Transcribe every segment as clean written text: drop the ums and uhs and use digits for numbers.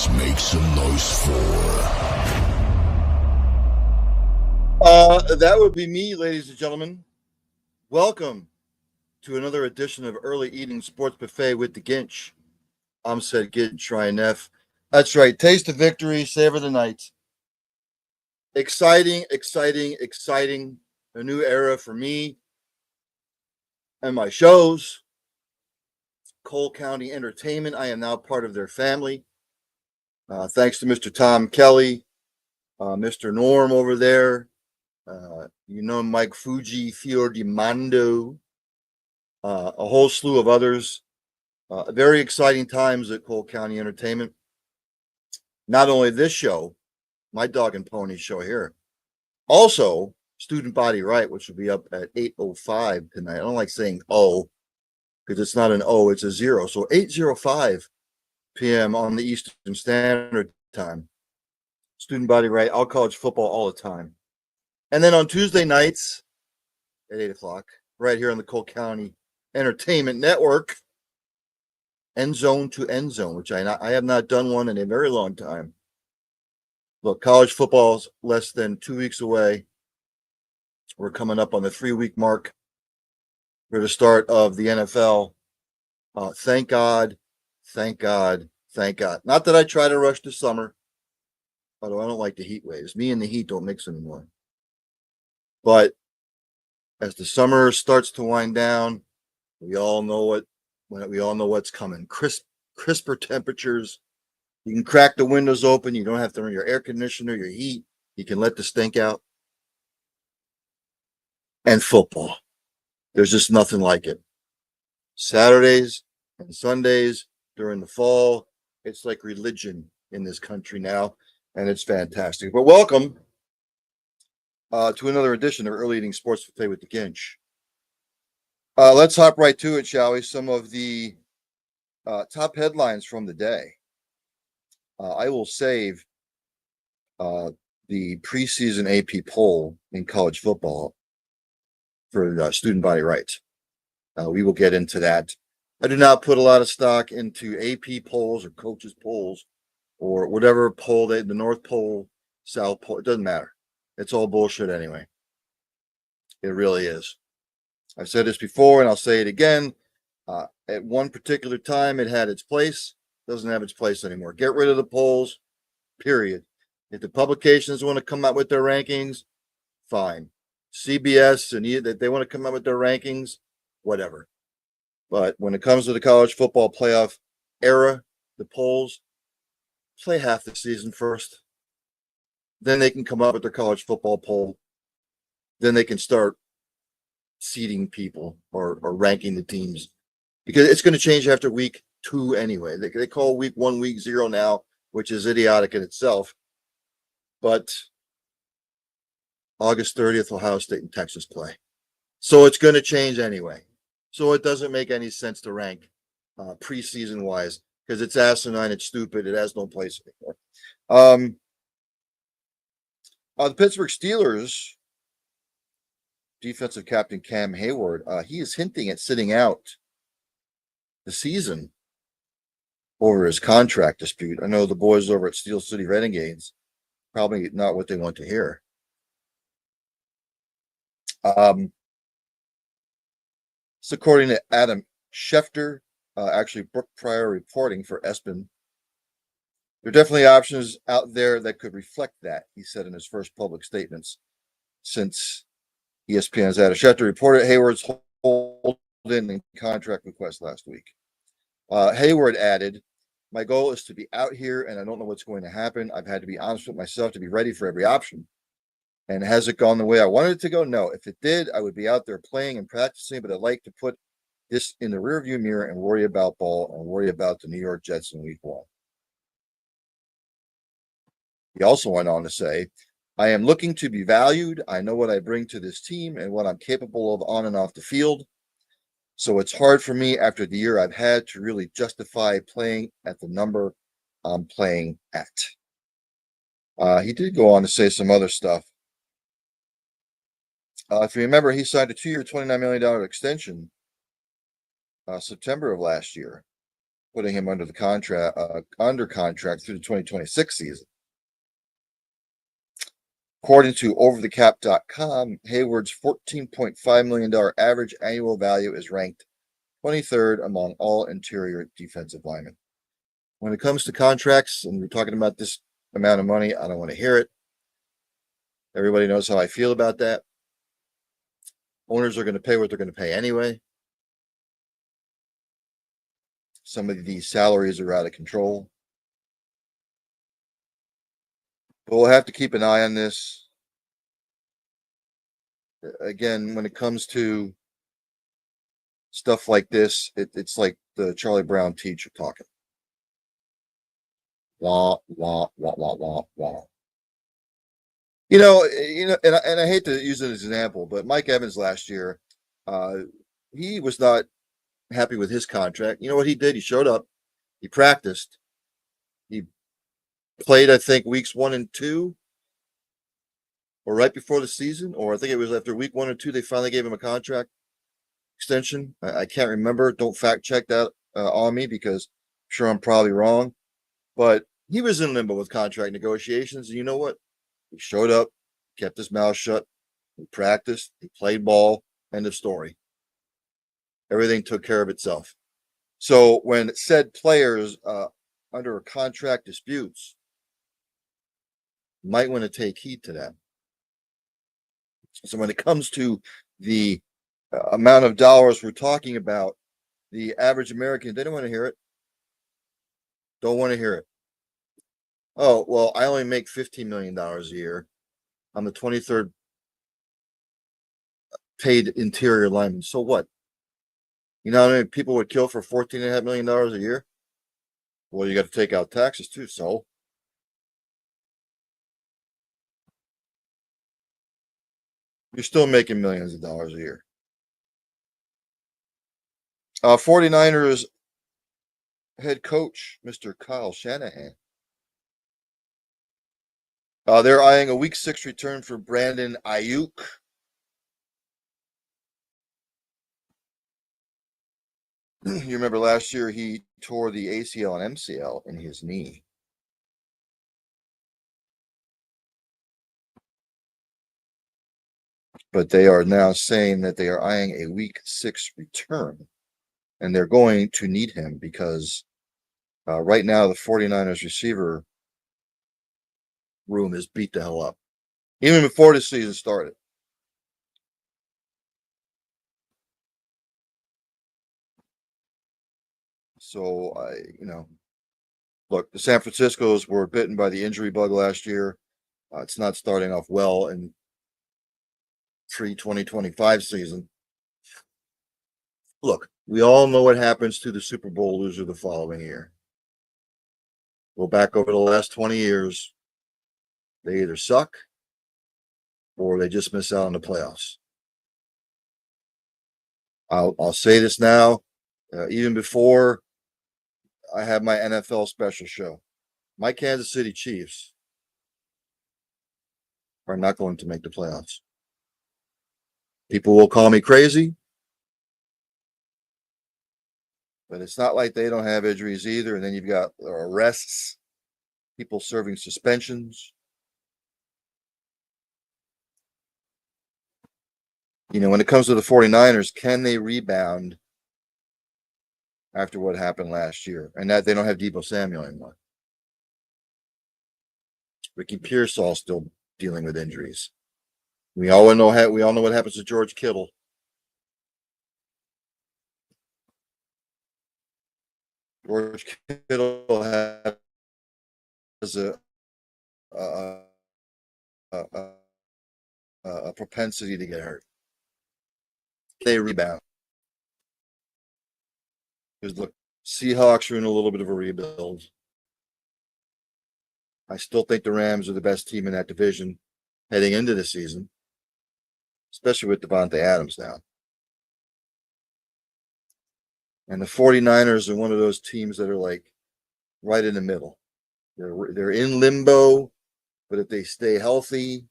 Let's make some noise for. That would be me, ladies and gentlemen. Welcome to another edition of Early Eating Sports Buffet with the Ginch. I'm said Ginch Ryan F. That's right. Taste of victory, savor the night. Exciting. A new era for me and my shows. Cole County Entertainment. I am now part of their family. Thanks to Mr. Tom Kelly, Mr. Norm over there. Mike Fuji, Fiordimando, a whole slew of others. Very exciting times at Cole County Entertainment. Not only this show, my dog and pony show here, also Student Body Right, which will be up at 8:05 tonight. I don't like saying O because it's not an O, it's a 0. So 8:05 p.m. on the Eastern Standard Time. Student Body Right, all college football all the time. And then on Tuesday nights at 8 o'clock, right here on the Cole County Entertainment Network, End Zone to End Zone, which I have not done one in a very long time. Look, college football's less than 2 weeks away. We're coming up on the 3-week mark for the start of the NFL. Thank God. Not that I try to rush the summer, although I don't like the heat waves. Me and the heat don't mix anymore. But as the summer starts to wind down, we all know what's coming. Crisper temperatures. You can crack the windows open. You don't have to run your air conditioner, your heat. You can let the stink out. And football. There's just nothing like it. Saturdays and Sundays during the fall, it's like religion in this country now, and it's fantastic. But welcome to another edition of Early Eating Sports Buffet with the Ginch. Let's hop right to it, shall we? Some of the top headlines from the day. I will save the preseason AP poll in college football for Student Body Rights. We will get into that. I do not put a lot of stock into AP polls or coaches polls or whatever poll the North Pole, South Pole. It doesn't matter. It's all bullshit anyway. It really is. I've said this before and I'll say it again. At one particular time, it had its place. Doesn't have its place anymore. Get rid of the polls, period. If the publications want to come out with their rankings, fine. CBS and that they want to come out with their rankings, whatever. But when it comes to the college football playoff era, the polls, play half the season first. Then they can come up with their college football poll. Then they can start seeding people or ranking the teams. Because it's going to change after week 2 anyway. They call week 1 week 0 now, which is idiotic in itself. But August 30th, Ohio State and Texas play. So it's going to change anyway. So it doesn't make any sense to rank preseason wise because it's asinine, it's stupid, it has no place anymore. The Pittsburgh Steelers defensive captain Cam Hayward, he is hinting at sitting out the season over his contract dispute. I know the boys over at Steel City Renegades, probably not what they want to hear. So according to Adam Schefter, actually Brooke Pryor reporting for ESPN, there are definitely options out there that could reflect that, he said in his first public statements since ESPN's Adam Schefter reported Hayward's hold-in contract request last week. Hayward added, "My goal is to be out here, and I don't know what's going to happen. I've had to be honest with myself to be ready for every option. And has it gone the way I wanted it to go? No. If it did, I would be out there playing and practicing, but I'd like to put this in the rearview mirror and worry about ball and worry about the New York Jets in week 1. He also went on to say, I am looking to be valued. I know what I bring to this team and what I'm capable of on and off the field. So it's hard for me after the year I've had to really justify playing at the number I'm playing at." He did go on to say some other stuff. If you remember, he signed a 2-year, $29 million extension September of last year. putting him under contract through the 2026 season. According to overthecap.com, Hayward's $14.5 million average annual value is ranked 23rd among all interior defensive linemen. When it comes to contracts, and we're talking about this amount of money, I don't want to hear it. Everybody knows how I feel about that. Owners are going to pay what they're going to pay anyway. Some of these salaries are out of control. But we'll have to keep an eye on this. Again, when it comes to stuff like this, it's like the Charlie Brown teacher talking. Wah, wah, wah, wah, wah, wah. And I hate to use it as an example, but Mike Evans last year, he was not happy with his contract. You know what he did? He showed up, he practiced, he played, I think, weeks 1 and 2, or right before the season, or I think it was after week 1 or 2, they finally gave him a contract extension. I can't remember. Don't fact check that on me, because I'm sure I'm probably wrong. But he was in limbo with contract negotiations, and you know what? He showed up, kept his mouth shut, he practiced, he played ball, end of story. Everything took care of itself. So when said players under contract disputes, might want to take heed to that. So when it comes to the amount of dollars we're talking about, the average American, they don't want to hear it. Don't want to hear it. Oh, well, I only make $15 million a year. I'm the 23rd paid interior lineman. So what? You know how many people would kill for $14.5 million a year? Well, you got to take out taxes too. So you're still making millions of dollars a year. 49ers head coach, Mr. Kyle Shanahan. They're eyeing a week 6 return for Brandon Ayuk. You remember last year he tore the ACL and MCL in his knee. But they are now saying that they are eyeing a week 6 return. And they're going to need him because right now the 49ers receiver room is beat the hell up. Even before the season started. So, look, the San Franciscos were bitten by the injury bug last year. It's not starting off well in pre-2025 season. Look, we all know what happens to the Super Bowl loser the following year. Go back over the last 20 years. They either suck or they just miss out on the playoffs. I'll say this now, even before I have my NFL special show. My Kansas City Chiefs are not going to make the playoffs. People will call me crazy, but it's not like they don't have injuries either. And then you've got arrests, people serving suspensions. When it comes to the 49ers, can they rebound after what happened last year? And that they don't have Deebo Samuel anymore. Ricky Pearsall still dealing with injuries. We all know what happens to George Kittle. George Kittle has a propensity to get hurt. They rebound. Because look, Seahawks are in a little bit of a rebuild. I still think the Rams are the best team in that division heading into the season, especially with Devontae Adams now. And the 49ers are one of those teams that are like right in the middle. They're in limbo, but if they stay healthy,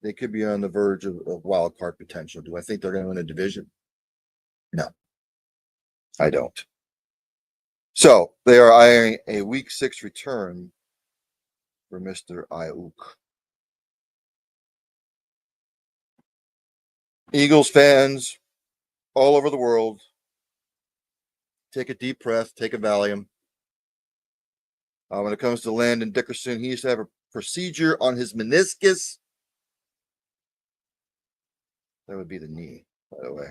they could be on the verge of wild card potential. Do I think they're going to win a division? No, I don't. So they are eyeing a Week 6 return for Mr. Ayuk. Eagles fans all over the world, take a deep breath, take a Valium. When it comes to Landon Dickerson, he used to have a procedure on his meniscus. That would be the knee, by the way.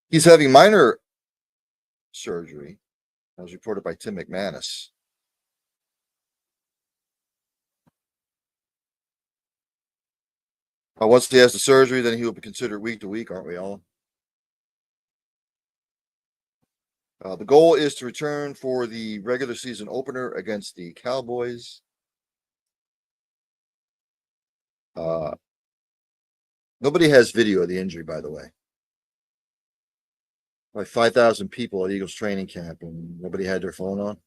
He's having minor surgery, as reported by Tim McManus. Once he has the surgery, then he will be considered week to week, aren't we all? The goal is to return for the regular season opener against the Cowboys. Nobody has video of the injury, by the way. Like 5,000 people at Eagles training camp, and nobody had their phone on.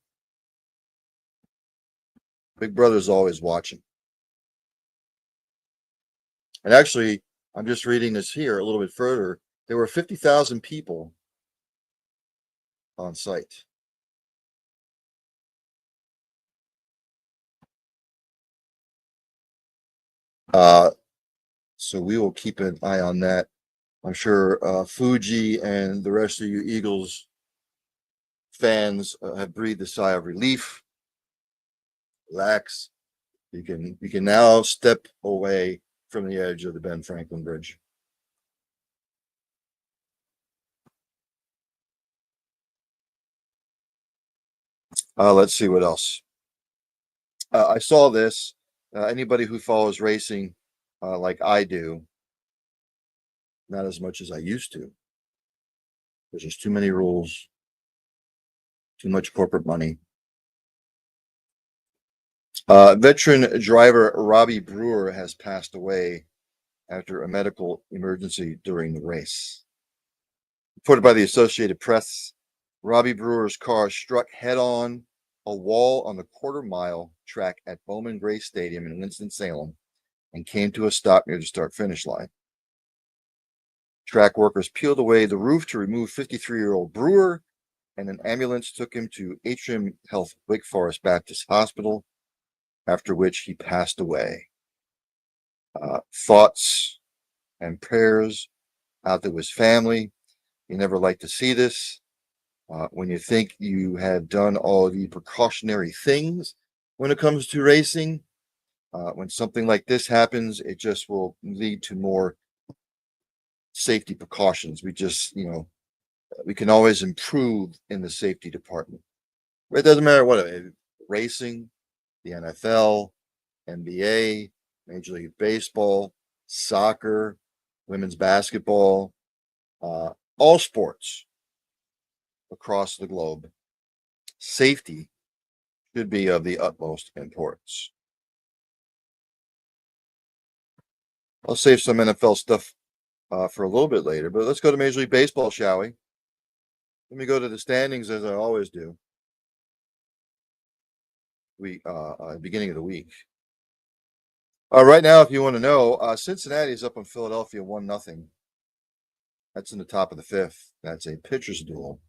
Big Brother's always watching. And actually, I'm just reading this here a little bit further. There were 50,000 people on site. So we will keep an eye on that. I'm sure Fuji and the rest of you Eagles fans have breathed a sigh of relief. Relax. You can now step away from the edge of the Ben Franklin Bridge. Let's see what else. I saw this. Anybody who follows racing like I do, not as much as I used to. There's just too many rules, too much corporate money. Veteran driver Robbie Brewer has passed away after a medical emergency during the race. Reported by the Associated Press, Robbie Brewer's car struck head-on a wall on the quarter-mile track at Bowman Gray Stadium in Winston-Salem and came to a stop near the start-finish line. Track workers peeled away the roof to remove 53-year-old Brewer, and an ambulance took him to Atrium Health Wake Forest Baptist Hospital, after which he passed away. Thoughts and prayers out to his family. You never like to see this. When you think you have done all the precautionary things when it comes to racing, when something like this happens, it just will lead to more safety precautions. We can always improve in the safety department. It doesn't matter what racing, the NFL, NBA, Major League Baseball, soccer, women's basketball, all sports across the globe. Safety should be of the utmost importance. I'll save some NFL stuff for a little bit later, but let's go to Major League Baseball, shall we? Let me go to the standings as I always do. Beginning of the week. Right now, if you want to know, Cincinnati is up on Philadelphia 1-0. That's in the top of the fifth. That's a pitcher's duel.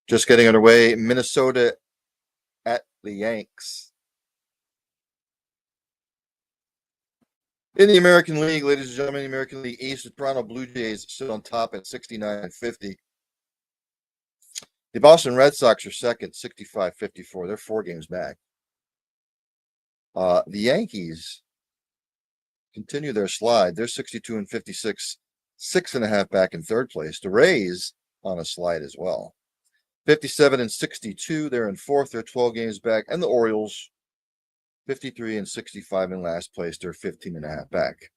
Just getting underway, Minnesota at the Yanks. In the American League, ladies and gentlemen, the American League East, the Toronto Blue Jays sit on top at 69-50. The Boston Red Sox are second, 65-54. They're 4 games back. The Yankees continue their slide. They're 62-56, 6.5 back in third place. The Rays on a slide as well. 57-62, they're in fourth. They're 12 games back. And the Orioles, 53-65 in last place. They're 15.5 back.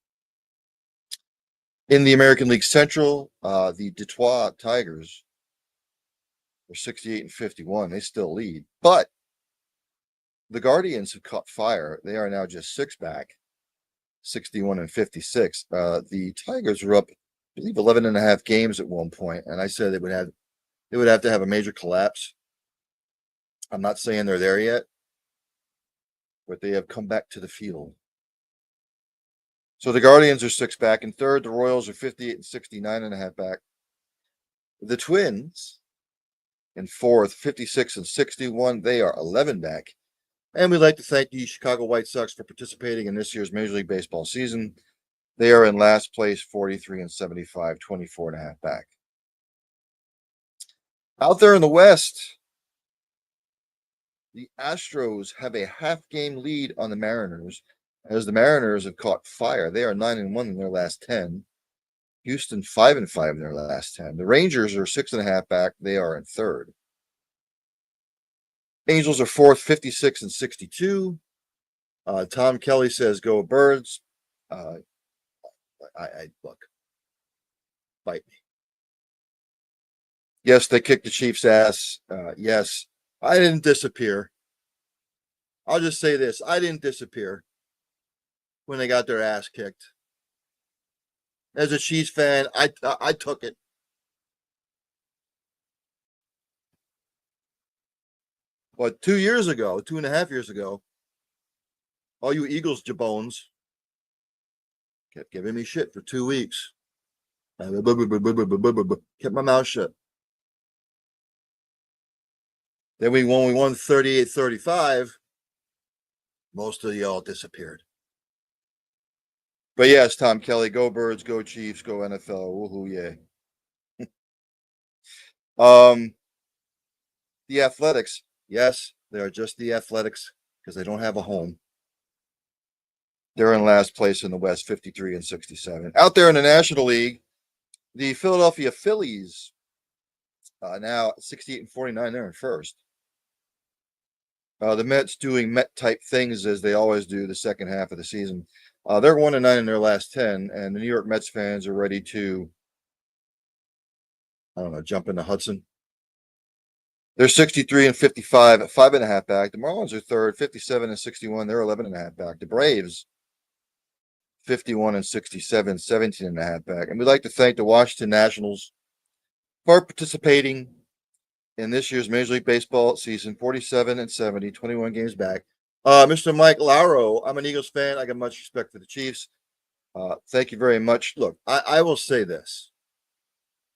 In the American League Central, the Detroit Tigers are 68-51. They still lead. But the Guardians have caught fire. They are now just 6 back, 61-56. The Tigers were up, I believe, 11.5 games at one point, and I said they would have to have a major collapse. I'm not saying they're there yet, but they have come back to the field. So the Guardians are 6 back in third. The Royals are 58-69.5 back. The Twins in fourth, 56 and 61. They are 11 back. And we'd like to thank the Chicago White Sox for participating in this year's Major League Baseball season. They are in last place, 43 and 75, 24 and a half back. Out there in the West, the Astros have a half-game lead on the Mariners, as the Mariners have caught fire. They are 9-1 in their last 10. Houston 5-5 in their last 10. The Rangers are 6.5 back. They are in third. Angels are fourth, 56 and 62. Tom Kelly says, "Go Birds." I look, bite me. Yes, they kicked the Chiefs' ass. Yes, I didn't disappear. I'll just say this: I didn't disappear when they got their ass kicked. As a Chiefs fan, I took it. But 2.5 years ago, all you Eagles jabones kept giving me shit for 2 weeks. Kept my mouth shut. Then when we won 38-35, most of y'all disappeared. But yes, Tom Kelly, go Birds, go Chiefs, go NFL. Woohoo, yeah. The Athletics, yes, they are just the Athletics because they don't have a home. They're in last place in the West, 53 and 67. Out there in the National League, the Philadelphia Phillies, now 68 and 49, they're in first. The Mets doing Met-type things as they always do the second half of the season. They're 1-9 in their last 10, and the New York Mets fans are ready to, I don't know, jump into Hudson. They're 63 and 55 at 5.5 back. The Marlins are third, 57 and 61. They're 11.5 back. The Braves, 51 and 67, 17.5 back. And we'd like to thank the Washington Nationals for participating in this year's Major League Baseball season, 47 and 70, 21 games back. Mr. Mike Lauro, I'm an Eagles fan. I got much respect for the Chiefs. Thank you very much. Look, I will say this,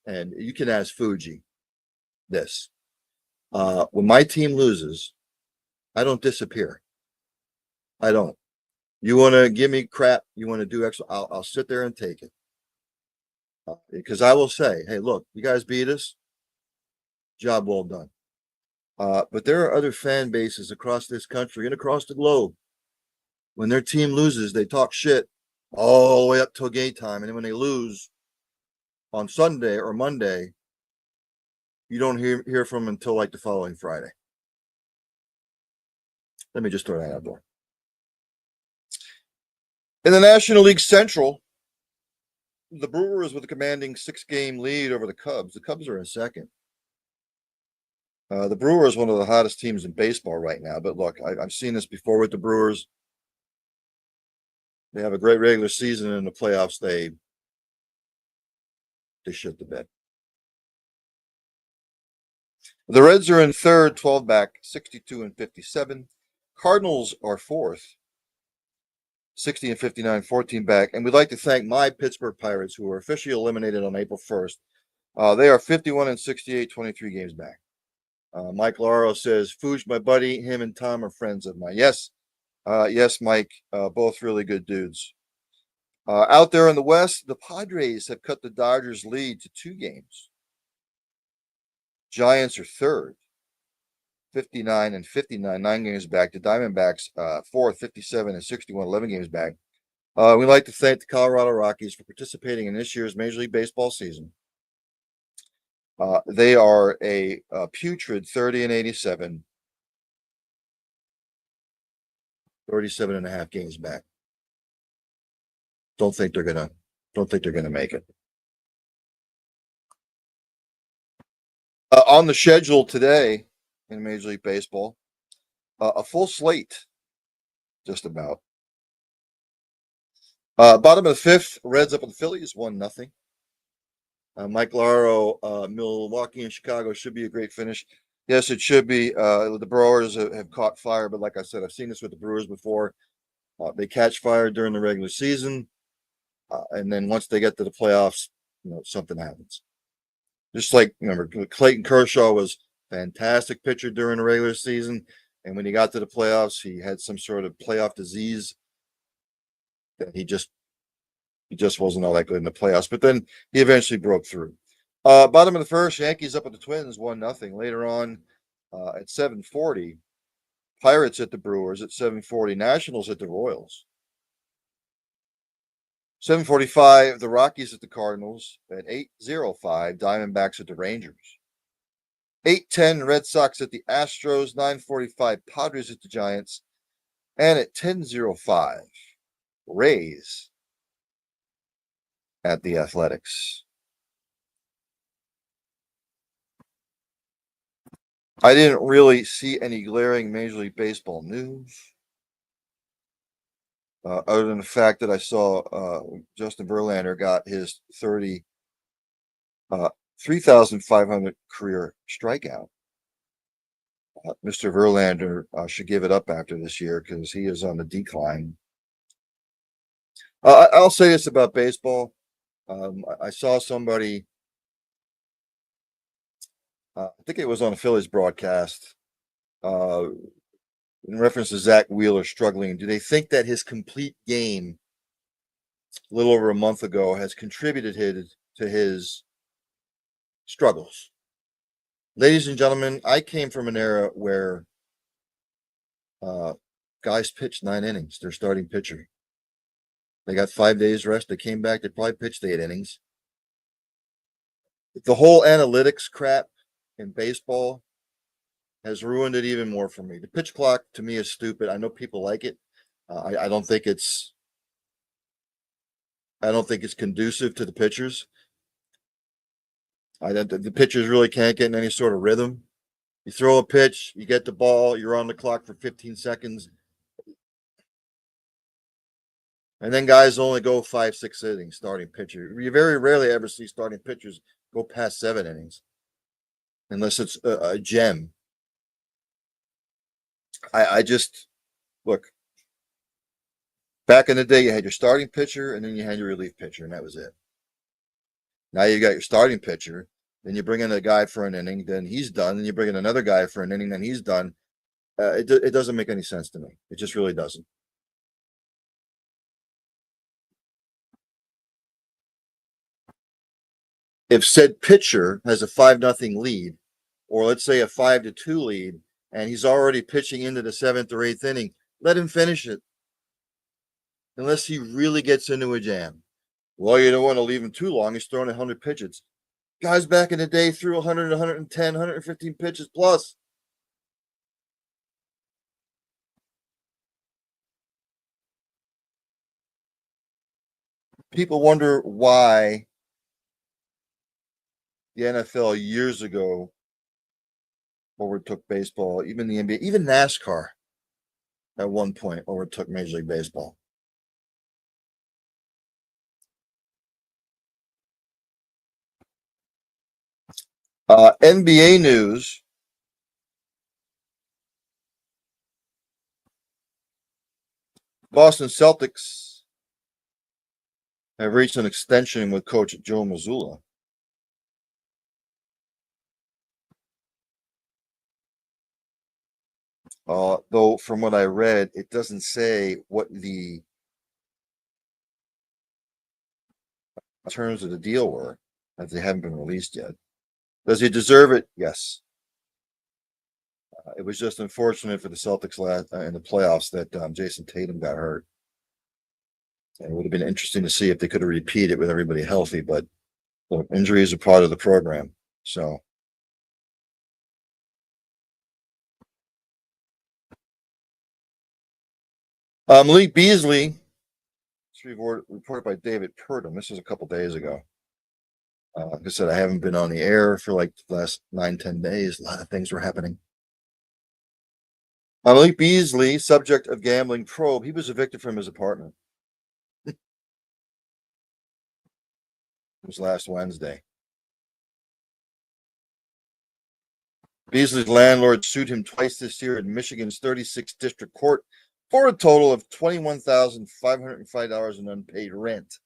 and you can ask Fuji this. When my team loses, I don't disappear. I don't. You want to give me crap, you want to do extra, I'll sit there and take it. Because I will say, hey, look, you guys beat us. Job well done. But there are other fan bases across this country and across the globe. When their team loses, they talk shit all the way up till game time. And then when they lose on Sunday or Monday, you don't hear from them until like the following Friday. Let me just throw that out there. In the National League Central, the Brewers with a commanding 6-game lead over the Cubs. The Cubs are in second. The Brewers, one of the hottest teams in baseball right now. But look, I've seen this before with the Brewers. They have a great regular season, and in the playoffs, they shit the bed. The Reds are in third, 12 back, 62 and 57. Cardinals are fourth, 60 and 59, 14 back. And we'd like to thank my Pittsburgh Pirates, who were officially eliminated on April 1st. They are 51 and 68, 23 games back. Mike Lauro says, Fuge, my buddy, him and Tom are friends of mine. Yes, yes, Mike, both really good dudes. Out there in the West, the Padres have cut the Dodgers' lead to 2 games. Giants are third, 59 and 59, 9 games back. The Diamondbacks, fourth, 57 and 61, 11 games back. We'd like to thank the Colorado Rockies for participating in this year's Major League Baseball season. They are a putrid 30 and 87, 37.5 games back. Don't think they're gonna make it. On the schedule today in Major League Baseball, a full slate, just about. Bottom of the fifth, Reds up on the Phillies, 1-0. Mike Lauro, Milwaukee and Chicago should be a great finish. Yes, it should be. The Brewers have caught fire, but like I said, I've seen this with the Brewers before. They catch fire during the regular season, and then once they get to the playoffs, something happens. Just like, remember, Clayton Kershaw was a fantastic pitcher during the regular season. And when he got to the playoffs, he had some sort of playoff disease that he just wasn't all that good in the playoffs. But then he eventually broke through. Bottom of the first, Yankees up at the Twins, 1-0. Later on, at 7:40, Pirates at the Brewers at 7:40, Nationals at the Royals. 7:45, the Rockies at the Cardinals. At 8:05, Diamondbacks at the Rangers. 8:10, Red Sox at the Astros. 9:45, Padres at the Giants. And at 10:05, Rays at the Athletics. I didn't really see any glaring Major League Baseball news. Other than the fact that I saw Justin Verlander got his 3,500 career strikeout. Mr. Verlander should give it up after this year because he is on the decline. I'll say this about baseball. I saw somebody, I think it was on a Phillies broadcast, in reference to Zach Wheeler struggling. Do they think that his complete game a little over a month ago has contributed to his struggles? Ladies and gentlemen, I came from an era where guys pitched 9 innings, their starting pitcher. They got 5 days rest. They came back, they probably pitched 8 innings. The whole analytics crap in baseball has ruined it even more for me. The pitch clock to me is stupid. I know people like it. I don't think it's conducive to the pitchers. The pitchers really can't get in any sort of rhythm. You throw a pitch, you get the ball, you're on the clock for 15 seconds. And then guys only go 5-6 innings starting pitcher. You very rarely ever see starting pitchers go past 7 innings unless it's a gem. I just look, back in the day, you had your starting pitcher and then you had your relief pitcher, and that was it. Now you got your starting pitcher, then you bring in a guy for an inning, then he's done, then you bring in another guy for an inning, then he's done. It doesn't make any sense to me. It just really doesn't. If said pitcher has a 5-0 lead, or let's say a 5-2 lead, and he's already pitching into the 7th or 8th inning, let him finish it. Unless he really gets into a jam. Well, you don't want to leave him too long. He's throwing 100 pitches. Guys back in the day threw 100, 110, 115 pitches plus. People wonder why the NFL years ago overtook baseball, even the NBA, even NASCAR at one point overtook Major League Baseball. NBA news. Boston Celtics have reached an extension with coach Joe Mazzulla. Though from what I read, it doesn't say what the terms of the deal were, as they haven't been released yet. Does he deserve it? Yes. It was just unfortunate for the Celtics in the playoffs that Jason Tatum got hurt. And it would have been interesting to see if they could have repeated with everybody healthy, but injuries are part of the program. So Malik Beasley, reported by David Purdom. This was a couple days ago. Like I said, I haven't been on the air for like the last 9-10 days. A lot of things were happening. Malik Beasley, subject of gambling probe. He was evicted from his apartment. It was last Wednesday. Beasley's landlord sued him twice this year in Michigan's 36th District Court for a total of $21,505 in unpaid rent.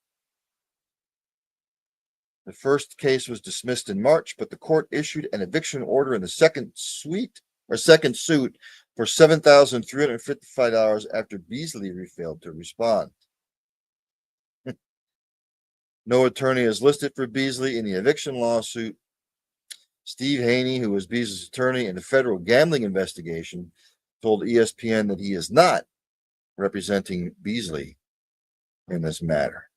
The first case was dismissed in March, but the court issued an eviction order in the second suit for $7,355 after Beasley failed to respond. No attorney is listed for Beasley in the eviction lawsuit. Steve Haney, who was Beasley's attorney in the federal gambling investigation, told ESPN that he is not representing Beasley in this matter.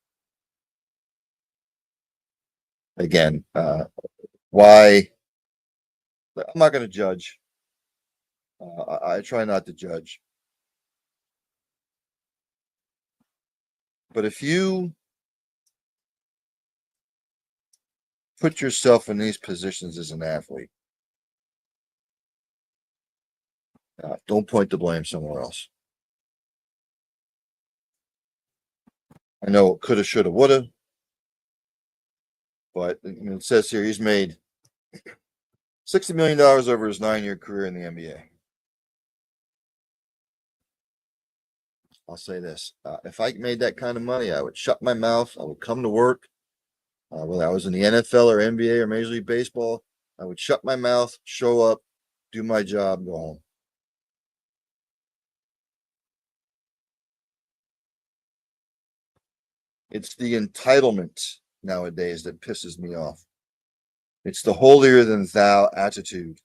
Again, why? I'm not going to judge. I try not to judge. But if you put yourself in these positions as an athlete, don't point the blame somewhere else. I know it coulda, shoulda, woulda, but it says here he's made $60 million over his 9-year career in the NBA. I'll say this. If I made that kind of money, I would shut my mouth. I would come to work. Whether I was in the NFL or NBA or Major League Baseball, I would shut my mouth, show up, do my job, go home. It's the entitlement nowadays that pisses me off. It's the holier than thou attitude.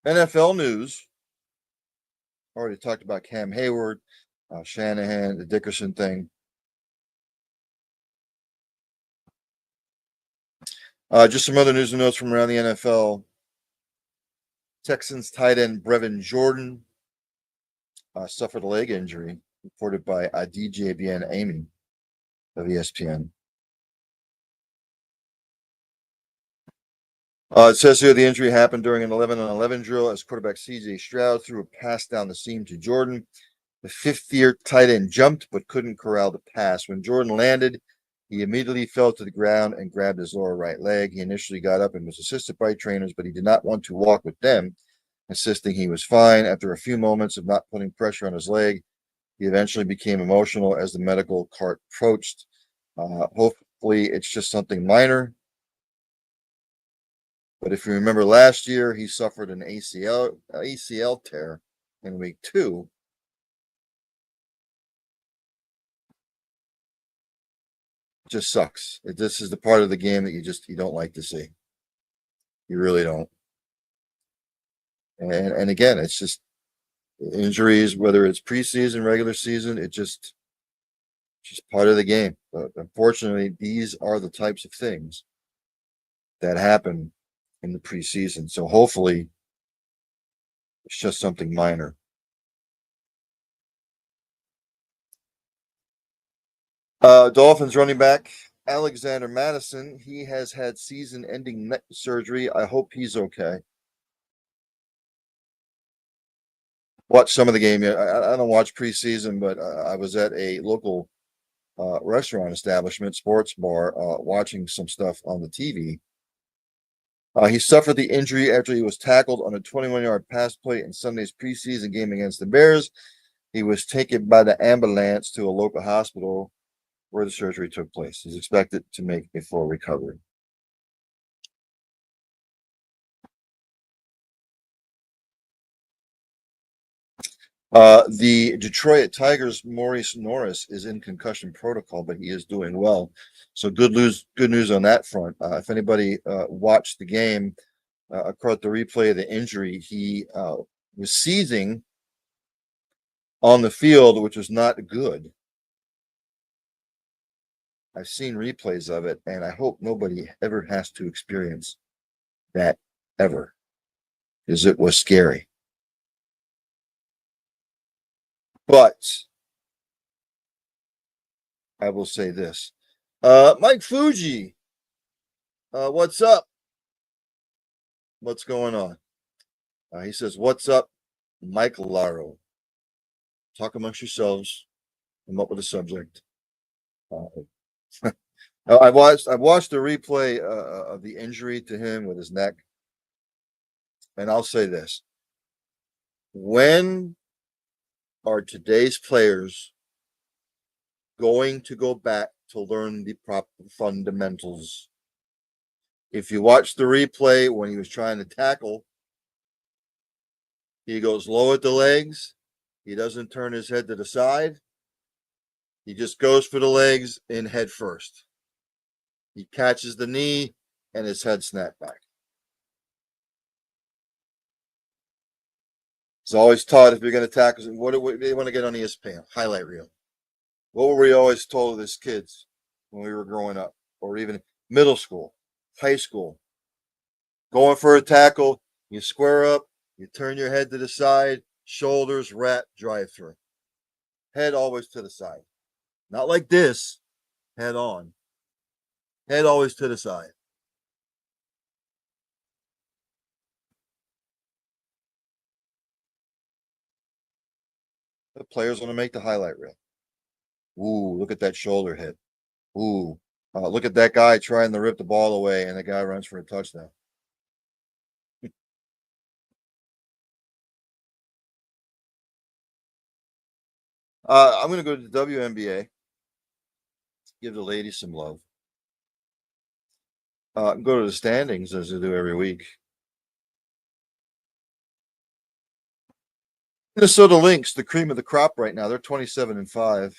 NFL news. Already talked about Cam Hayward, Shanahan, the Dickerson thing. Just some other news and notes from around the NFL. Texans tight end Brevin Jordan suffered a leg injury, reported by DJ Bien Amy of ESPN. It says here the injury happened during an 11-on-11 drill as quarterback C.J. Stroud threw a pass down the seam to Jordan. The fifth-year tight end jumped but couldn't corral the pass. When Jordan landed, he immediately fell to the ground and grabbed his lower right leg. He initially got up and was assisted by trainers, but he did not want to walk with them, insisting he was fine. After a few moments of not putting pressure on his leg, he eventually became emotional as the medical cart approached. Hopefully, it's just something minor. But if you remember last year, he suffered an ACL tear in week 2. It just sucks. This is the part of the game that you don't like to see. You really don't. And again, it's just injuries, whether it's preseason, regular season, it's just part of the game. But unfortunately, these are the types of things that happen in the preseason. So hopefully it's just something minor. Dolphins running back Alexander Madison, he has had season-ending neck surgery. I hope he's okay. Watch some of the game. I don't watch preseason, but I was at a local restaurant establishment, sports bar, watching some stuff on the TV. He suffered the injury after he was tackled on a 21-yard pass play in Sunday's preseason game against the Bears. He was taken by the ambulance to a local hospital where the surgery took place. He's expected to make a full recovery. The Detroit Tigers' Maurice Norris is in concussion protocol, but he is doing well. So good news on that front. If anybody watched the game, caught the replay of the injury, he was seizing on the field, which was not good. I've seen replays of it, and I hope nobody ever has to experience that ever, because it was scary. But I will say this. Mike Fuji, what's up? What's going on? He says, what's up, Mike Laro? Talk amongst yourselves. Come up with a subject. I've watched the replay of the injury to him with his neck, and I'll say this: When are today's players going to go back to learn the proper fundamentals? If you watch the replay when he was trying to tackle, he goes low at the legs. He doesn't turn his head to the side. He just goes for the legs in head first. He catches the knee and his head snapped back. It's always taught if you're going to tackle, what do they want to get on ESPN? Highlight reel. What were we always told as kids when we were growing up, or even middle school, high school? Going for a tackle, you square up, you turn your head to the side, shoulders, wrap, drive through. Head always to the side. Not like this, head on. Head always to the side. The player's going to make the highlight reel. Ooh, look at that shoulder hit. Ooh, look at that guy trying to rip the ball away, and the guy runs for a touchdown. I'm going to go to the WNBA. Give the ladies some love. Go to the standings as I do every week. Minnesota Lynx, the cream of the crop right now. They're 27-5.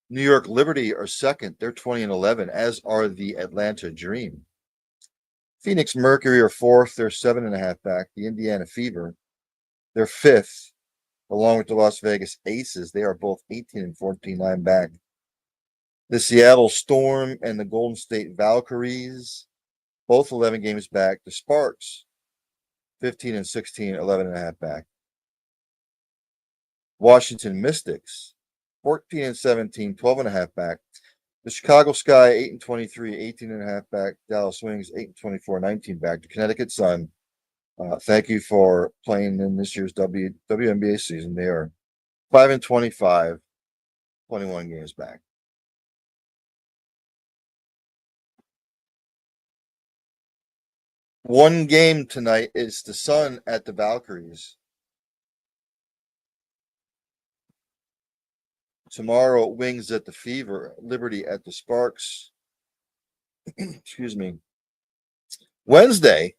New York Liberty are second. They're 20-11, as are the Atlanta Dream. Phoenix Mercury are fourth. They're 7.5 back. The Indiana Fever, they're fifth, along with the Las Vegas Aces. They are both 18 and 14, back. The Seattle Storm and the Golden State Valkyries, both 11 games back. The Sparks, 15 and 16, 11.5 back. Washington Mystics, 14 and 17, 12.5 back. The Chicago Sky, 8 and 23, 18.5 back. Dallas Wings, 8 and 24, 19 back. The Connecticut Sun, thank you for playing in this year's WNBA season. They are 5 and 25, 21 games back. One game tonight is the Sun at the Valkyries. Tomorrow, Wings at the Fever, Liberty at the Sparks. Excuse me. Wednesday,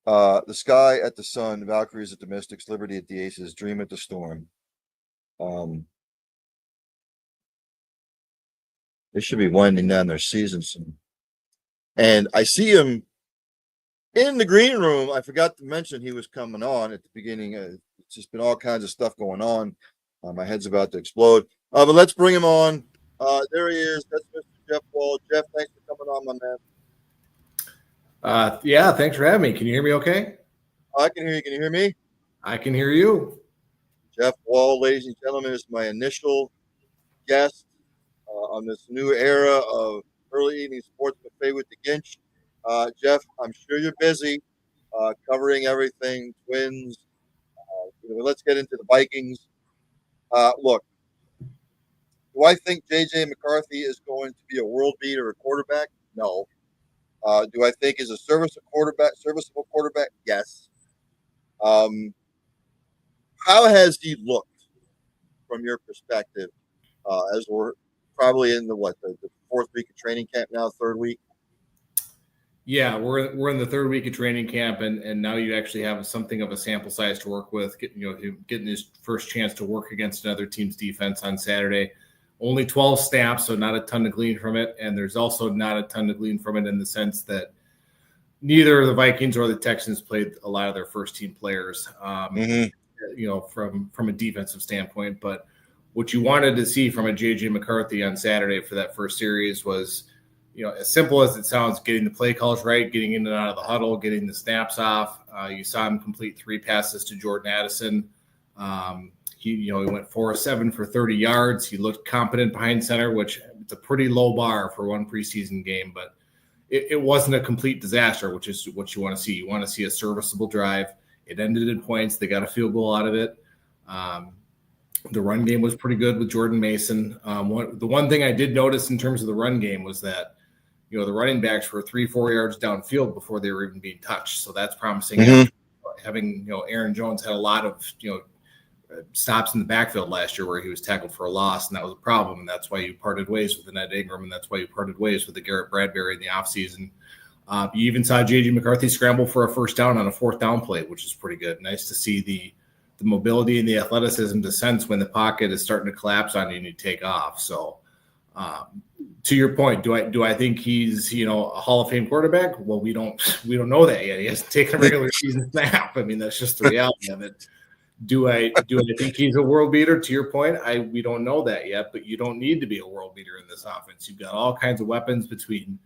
the Sky at the Sun, Valkyries at the Mystics, Liberty at the Aces, Dream at the Storm. They should be winding down their season soon. And I see him in the green room. I forgot to mention he was coming on at the beginning. It's just been all kinds of stuff going on. My head's about to explode. But let's bring him on. There he is. That's Mr. Jeff Wald. Jeff, thanks for coming on, my man. Yeah, thanks for having me. Can you hear me okay? I can hear you. Can you hear me? I can hear you. Jeff Wald, ladies and gentlemen, is my initial guest on this new era of early evening sports buffet with the Ginch. Jeff, I'm sure you're busy covering everything, Twins. Let's get into the Vikings. Look, do I think J.J. McCarthy is going to be a world beater, a quarterback? No. Do I think he's a serviceable quarterback? Yes. How has he looked from your perspective as we're probably in the fourth week of training camp now, third week? Yeah, we're in the third week of training camp, and now you actually have something of a sample size to work with. Getting his first chance to work against another team's defense on Saturday. Only 12 snaps, so not a ton to glean from it. And there's also not a ton to glean from it in the sense that neither the Vikings or the Texans played a lot of their first team players, from a defensive standpoint. But what you wanted to see from a J.J. McCarthy on Saturday for that first series was, as simple as it sounds, getting the play calls right, getting in and out of the huddle, getting the snaps off. You saw him complete 3 passes to Jordan Addison. He went 4 of 7 for 30 yards. He looked competent behind center, which it's a pretty low bar for one preseason game, but it wasn't a complete disaster, which is what you want to see. You want to see a serviceable drive. It ended in points. They got a field goal out of it. The run game was pretty good with Jordan Mason. The one thing I did notice in terms of the run game was that, the running backs were 3-4 yards downfield before they were even being touched. So that's promising having, Aaron Jones had a lot of, stops in the backfield last year where he was tackled for a loss, and that was a problem. And that's why you parted ways with the Ed Ingram, and that's why you parted ways with the Garrett Bradbury in the offseason. You even saw J.J. McCarthy scramble for a first down on a fourth down play, which is pretty good. Nice to see the mobility and the athleticism to sense when the pocket is starting to collapse on you and you take off. So to your point, do I think he's, a Hall of Fame quarterback? Well, we don't know that yet. He hasn't taken a regular season snap. I mean, that's just the reality of it. Do I think he's a world beater? To your point, we don't know that yet, but you don't need to be a world beater in this offense. You've got all kinds of weapons between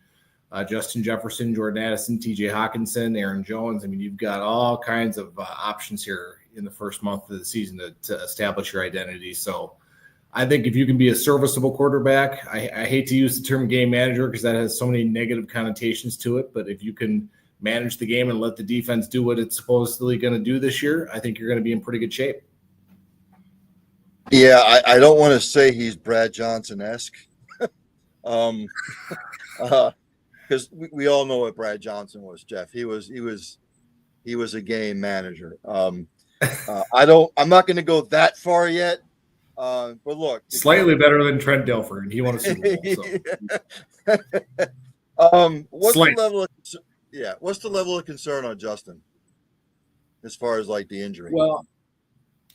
Justin Jefferson, Jordan Addison, TJ Hawkinson, Aaron Jones. I mean, you've got all kinds of options here in the first month of the season to establish your identity. So I think if you can be a serviceable quarterback, I hate to use the term game manager because that has so many negative connotations to it, but if you can manage the game and let the defense do what it's supposedly going to do this year, I think you're going to be in pretty good shape. Yeah, I don't want to say he's Brad Johnson-esque. Because we all know what Brad Johnson was, Jeff. He was a game manager. I'm not going to go that far yet. But look, slightly better than Trent Dilfer, and he won a Super Bowl. So. What's the level of concern on Justin as far as like the injury? Well,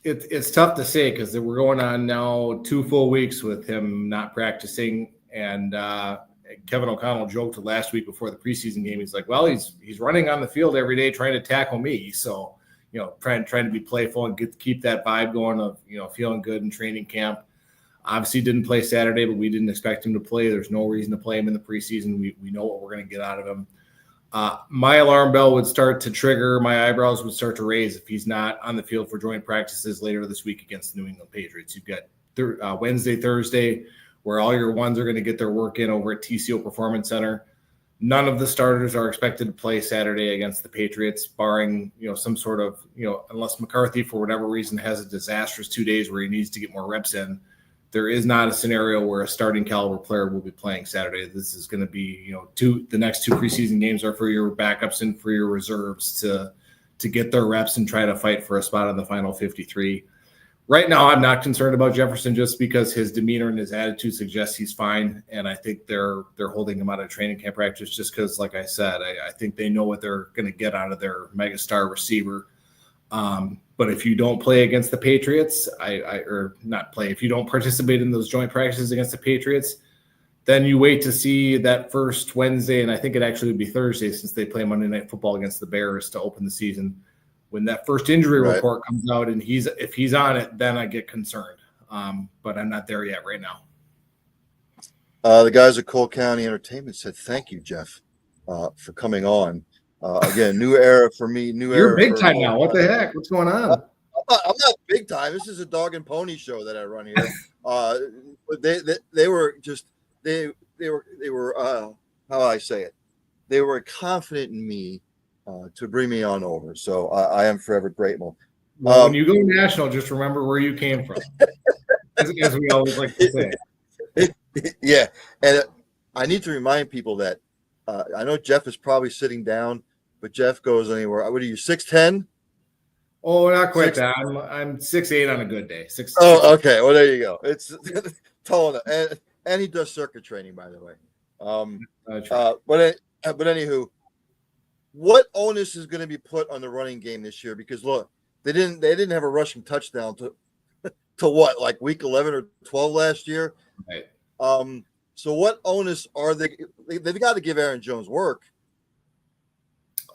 it's tough to say because we're going on now 2 full weeks with him not practicing, and Kevin O'Connell joked last week before the preseason game. He's like, well, he's running on the field every day trying to tackle me. So, trying to be playful and keep that vibe going of, feeling good in training camp. Obviously didn't play Saturday, but we didn't expect him to play. There's no reason to play him in the preseason. We know what we're going to get out of him. My alarm bell would start to trigger. My eyebrows would start to raise if he's not on the field for joint practices later this week against the New England Patriots. You've got Wednesday, Thursday, where all your ones are going to get their work in over at TCO Performance Center. None of the starters are expected to play Saturday against the Patriots, barring, some sort of, unless McCarthy, for whatever reason, has a disastrous 2 days where he needs to get more reps in. There is not a scenario where a starting caliber player will be playing Saturday. This is going to be, the next 2 preseason games are for your backups and for your reserves to get their reps and try to fight for a spot on the final 53. Right now, I'm not concerned about Jefferson just because his demeanor and his attitude suggests he's fine, and I think they're holding him out of training camp practice just because, like I said, I think they know what they're going to get out of their megastar receiver. But if you don't play against the Patriots, if you don't participate in those joint practices against the Patriots, then you wait to see that first Wednesday, and I think it actually would be Thursday since they play Monday Night Football against the Bears to open the season. When that first injury report comes out and if he's on it, then I get concerned. But I'm not there yet right now. The guys at Cole County Entertainment said, thank you, Jeff, for coming on. Again, new era for me. You're big time now. What the heck? What's going on? I'm not big time. This is a dog and pony show that I run here. But they were how I say it. They were confident in me to bring me on over. So I am forever grateful. Well, when you go national, just remember where you came from, as we always like to say. Yeah, and I need to remind people that I know Jeff is probably sitting down, but Jeff goes anywhere. What are you, 6'10"? Oh, not quite that. I'm 6'8" on a good day. Okay. Well, there you go. It's tall enough, and he does circuit training, by the way. But anywho, what onus is going to be put on the running game this year? Because look, they didn't have a rushing touchdown to what, like week 11 or 12 last year. Right. So what onus are they've got to give Aaron Jones work.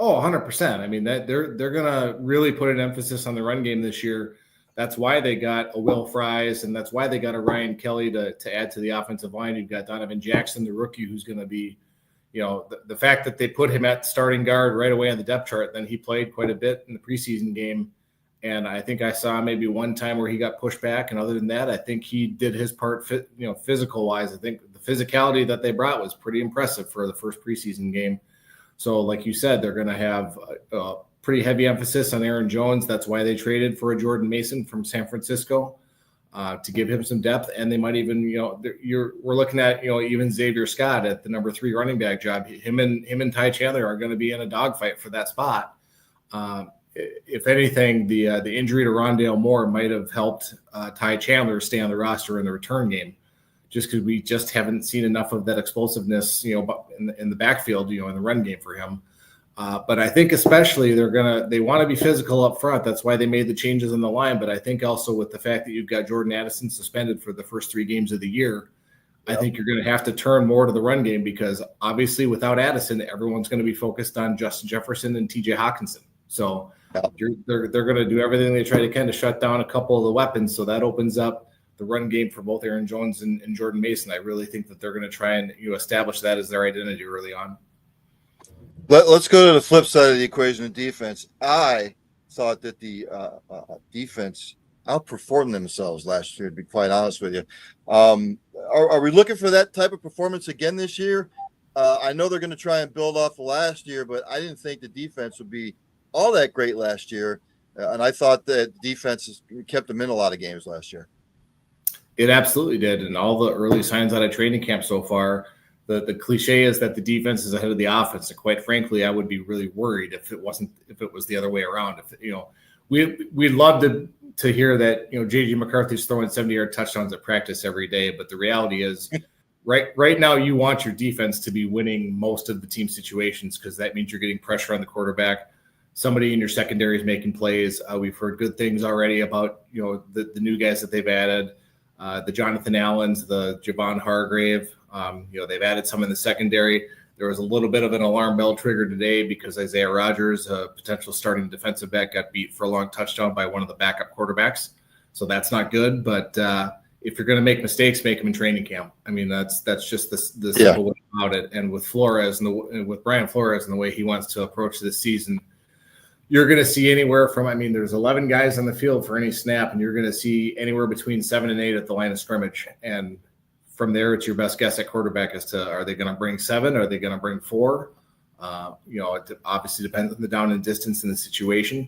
Oh, 100%. I mean, that they're going to really put an emphasis on the run game this year. That's why they got a Will Fries, and that's why they got a Ryan Kelly to add to the offensive line. You've got Donovan Jackson, the rookie, who's going to be, the fact that they put him at starting guard right away on the depth chart, then he played quite a bit in the preseason game. And I think I saw maybe one time where he got pushed back. And other than that, I think he did his part, physical wise. I think the physicality that they brought was pretty impressive for the first preseason game. So like you said, they're going to have a pretty heavy emphasis on Aaron Jones. That's why they traded for a Jordan Mason from San Francisco to give him some depth. And they might even, we're looking at, even Xavier Scott at the number 3 running back job. Him and Ty Chandler are going to be in a dogfight for that spot. if anything, the injury to Rondale Moore might have helped Ty Chandler stay on the roster in the return game, just because we just haven't seen enough of that explosiveness, in the backfield, in the run game for him. But I think especially they want to be physical up front. That's why they made the changes in the line. But I think also with the fact that you've got Jordan Addison suspended for the first 3 games of the year, I think you're going to have to turn more to the run game, because obviously without Addison, everyone's going to be focused on Justin Jefferson and TJ Hawkinson. So they're going to do everything they try to kind of shut down a couple of the weapons. So that opens up the run game for both Aaron Jones and Jordan Mason. I really think that they're going to try and establish that as their identity early on. Let's go to the flip side of the equation of defense. I thought that the defense outperformed themselves last year, to be quite honest with you. Are we looking for that type of performance again this year? I know they're going to try and build off of last year, but I didn't think the defense would be all that great last year. And I thought that defense kept them in a lot of games last year. It absolutely did. And all the early signs out of training camp so far, the cliche is that the defense is ahead of the offense. And quite frankly, I would be really worried if it was the other way around. We'd love to hear that, J.J. McCarthy's throwing 70-yard touchdowns at practice every day. But the reality is right now you want your defense to be winning most of the team situations, because that means you're getting pressure on the quarterback. Somebody in your secondary is making plays. We've heard good things already about, the new guys that they've added, the Jonathan Allens, the Javon Hargrave. They've added some in the secondary. There was a little bit of an alarm bell trigger today because Isaiah Rodgers, a potential starting defensive back, got beat for a long touchdown by one of the backup quarterbacks. So that's not good. But if you're going to make mistakes, make them in training camp. I mean, that's just the simple way about it. And with Flores and with Brian Flores and the way he wants to approach this season, you're going to see anywhere from, there's 11 guys on the field for any snap, and you're going to see anywhere between 7 and 8 at the line of scrimmage. And from there, it's your best guess at quarterback as to, are they going to bring 7? Are they going to bring 4? It obviously depends on the down and distance and the situation.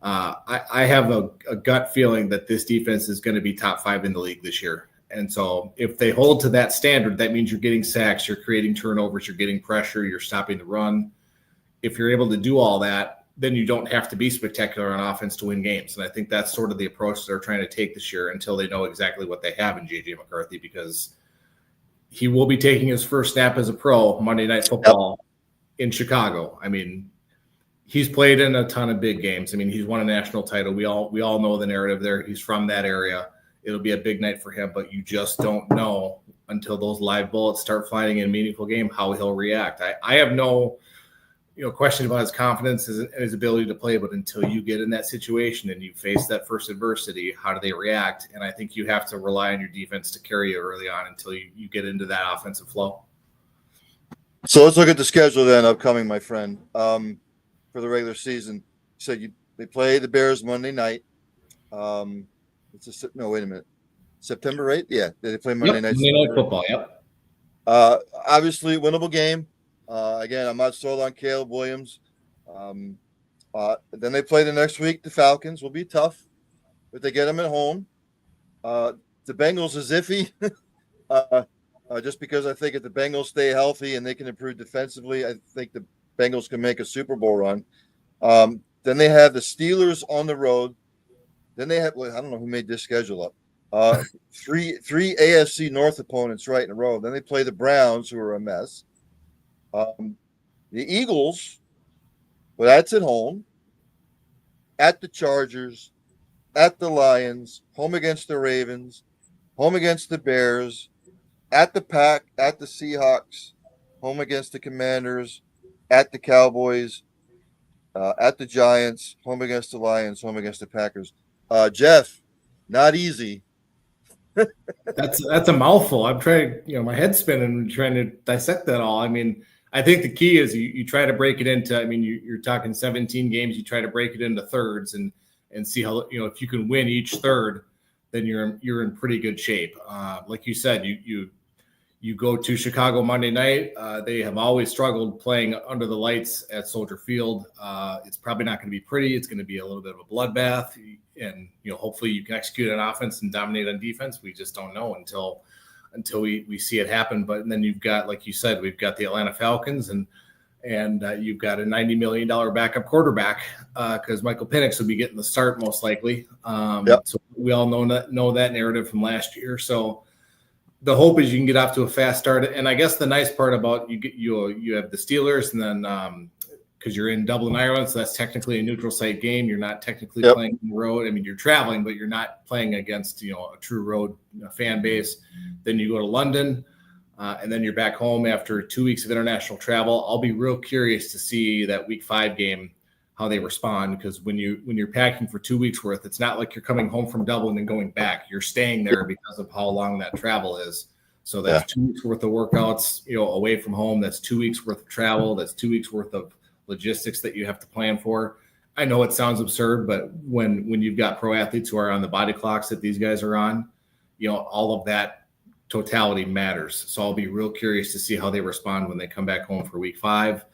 I have a gut feeling that this defense is going to be top 5 in the league this year. And so if they hold to that standard, that means you're getting sacks, you're creating turnovers, you're getting pressure, you're stopping the run. If you're able to do all that, then you don't have to be spectacular on offense to win games. And I think that's sort of the approach they're trying to take this year until they know exactly what they have in J.J. McCarthy, because he will be taking his first snap as a pro Monday Night Football in Chicago. He's played in a ton of big games. He's won a national title. We all know the narrative there. He's from that area. It'll be a big night for him, but you just don't know until those live bullets start flying in a meaningful game how he'll react. I have no question about his confidence and his ability to play, but until you get in that situation and you face that first adversity, how do they react? And I think you have to rely on your defense to carry you early on until you get into that offensive flow. So let's look at the schedule then upcoming, my friend, for the regular season. So they play the Bears Monday night. Wait a minute. September 8th? Yeah, they play Monday night. Monday Night Football, yep. Obviously, winnable game. Again, I'm not sold on Caleb Williams. Then they play the next week. The Falcons will be tough, but they get them at home. The Bengals is iffy, just because I think if the Bengals stay healthy and they can improve defensively, I think the Bengals can make a Super Bowl run. Then they have the Steelers on the road. Then they have, I don't know who made this schedule up. Three AFC North opponents right in a row. Then they play the Browns, who are a mess. The Eagles, well, that's at home, at the Chargers, at the Lions, home against the Ravens, home against the Bears, at the Pack, at the Seahawks, home against the Commanders, at the Cowboys, at the Giants, home against the Lions, home against the Packers. Jeff, not easy. That's a mouthful. I'm trying, my head's spinning trying to dissect that all. I think the key is you try to break it into, you're talking 17 games. You try to break it into thirds and see how, if you can win each third, then you're in pretty good shape. Like you said, you go to Chicago Monday night. They have always struggled playing under the lights at Soldier Field. It's probably not going to be pretty. It's going to be a little bit of a bloodbath, and hopefully you can execute on offense and dominate on defense. We just don't know until we see it happen. But then you've got, like you said, we've got the Atlanta Falcons, and And you've got a $90 million backup quarterback because Michael Penix will be getting the start most likely. So we all know that narrative from last year. So the hope is you can get off to a fast start. And I guess the nice part about you have the Steelers, and then because you're in Dublin, Ireland, so that's technically a neutral site game. You're not technically playing on the road. I mean, you're traveling, but you're not playing against a true road fan base. Then you go to London. And then you're back home after 2 weeks of international travel. I'll be real curious to see that week 5 game, how they respond, because when you're packing for 2 weeks worth, it's not like you're coming home from Dublin and going back. You're staying there because of how long that travel is. So that's 2 weeks worth of workouts, away from home. That's 2 weeks worth of travel. That's 2 weeks worth of logistics that you have to plan for. I know it sounds absurd, but when you've got pro athletes who are on the body clocks that these guys are on, all of that totality matters. So I'll be real curious to see how they respond when they come back home for week 5.